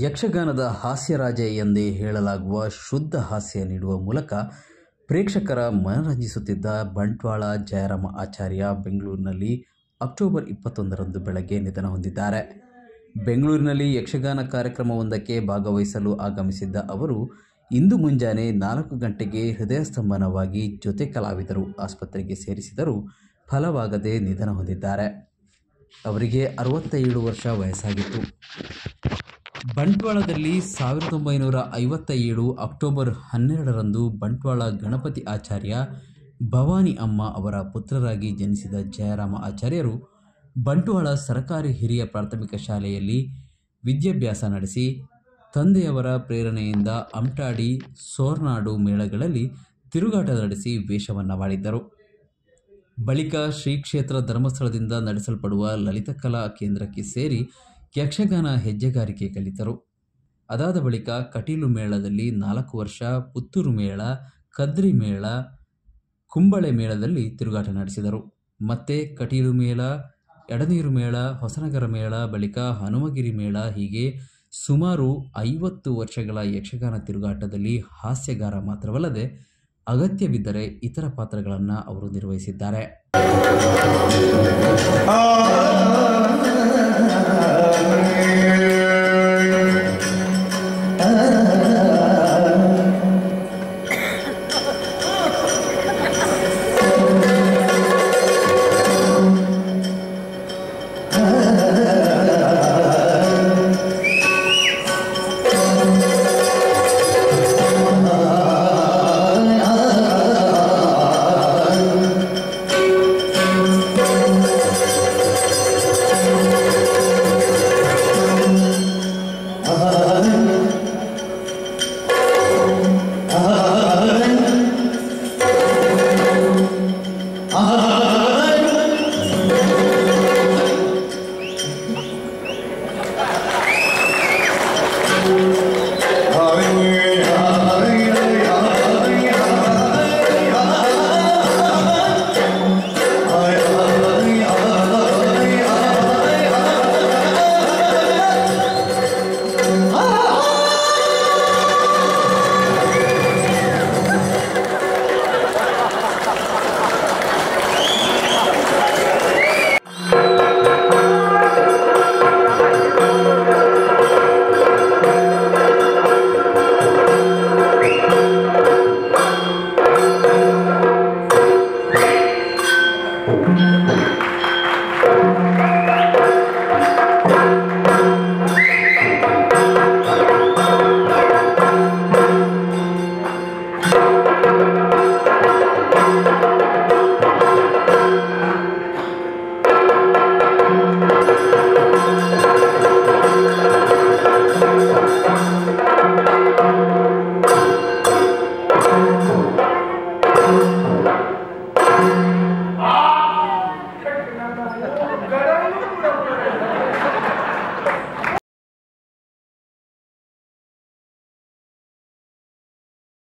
ಯಕ್ಷಗಾನದ ಹಾಸ್ಯರಾಜ ಎಂದೇ ಹೇಳಲಾಗುವ ಶುದ್ಧ ಹಾಸ್ಯ ನೀಡುವ ಮೂಲಕ ಪ್ರೇಕ್ಷಕರ ಮನರಂಜಿಸುತ್ತಿದ್ದ ಬಂಟ್ವಾಳ ಜಯರಾಮ ಆಚಾರ್ಯ ಬೆಂಗಳೂರಿನಲ್ಲಿ ಅಕ್ಟೋಬರ್ 21ರಂದು ಬೆಳಗ್ಗೆ ನಿಧನ ಹೊಂದಿದ್ದಾರೆ. ಬೆಂಗಳೂರಿನಲ್ಲಿ ಯಕ್ಷಗಾನ ಕಾರ್ಯಕ್ರಮವೊಂದಕ್ಕೆ ಭಾಗವಹಿಸಲು ಆಗಮಿಸಿದ್ದ ಅವರು ಇಂದು ಮುಂಜಾನೆ 4 ಗಂಟೆಗೆ ಹೃದಯಸ್ತಂಭನವಾಗಿ ಜೊತೆ ಕಲಾವಿದರು ಆಸ್ಪತ್ರೆಗೆ ಸೇರಿಸಿದರೂ ಫಲವಾಗದೆ ನಿಧನ ಹೊಂದಿದ್ದಾರೆ. ಅವರಿಗೆ 67 ವರ್ಷ ವಯಸ್ಸಾಗಿತ್ತು. ಬಂಟ್ವಾಳದಲ್ಲಿ 1957 ಅಕ್ಟೋಬರ್ 12ರಂದು ಬಂಟ್ವಾಳ ಗಣಪತಿ ಆಚಾರ್ಯ, ಭವಾನಿ ಅಮ್ಮ ಅವರ ಪುತ್ರರಾಗಿ ಜನಿಸಿದ ಜಯರಾಮ ಆಚಾರ್ಯರು ಬಂಟ್ವಾಳ ಸರಕಾರಿ ಹಿರಿಯ ಪ್ರಾಥಮಿಕ ಶಾಲೆಯಲ್ಲಿ ವಿದ್ಯಾಭ್ಯಾಸ ನಡೆಸಿ ತಂದೆಯವರ ಪ್ರೇರಣೆಯಿಂದ ಅಮಟಾಡಿ, ಸೋರ್ನಾಡು ಮೇಳಗಳಲ್ಲಿ ತಿರುಗಾಟ ನಡೆಸಿ ವೇಷವನ್ನು ಮಾಡಿದ್ದರು. ಬಳಿಕ ಶ್ರೀ ಕ್ಷೇತ್ರ ಧರ್ಮಸ್ಥಳದಿಂದ ನಡೆಸಲ್ಪಡುವ ಲಲಿತಕಲಾ ಕೇಂದ್ರಕ್ಕೆ ಸೇರಿ ಯಕ್ಷಗಾನ ಹೆಜ್ಜೆಗಾರಿಕೆ ಕಲಿತರು. ಅದಾದ ಬಳಿಕ ಕಟೀಲು ಮೇಳದಲ್ಲಿ 4 ವರ್ಷ, ಪುತ್ತೂರು ಮೇಳ, ಕದ್ರಿ ಮೇಳ, ಕುಂಬಳೆ ಮೇಳದಲ್ಲಿ ತಿರುಗಾಟ ನಡೆಸಿದರು. ಮತ್ತೆ ಕಟೀಲು ಮೇಳ, ಎಡನೀರು ಮೇಳ, ಹೊಸನಗರ ಮೇಳ, ಬಳಿಕ ಹನುಮಗಿರಿ ಮೇಳ, ಹೀಗೆ ಸುಮಾರು 50 ವರ್ಷಗಳ ಯಕ್ಷಗಾನ ತಿರುಗಾಟದಲ್ಲಿ ಹಾಸ್ಯಗಾರ ಮಾತ್ರವಲ್ಲದೆ ಅಗತ್ಯವಿದ್ದರೆ ಇತರ ಪಾತ್ರಗಳನ್ನು ಅವರು ನಿರ್ವಹಿಸಿದ್ದಾರೆ.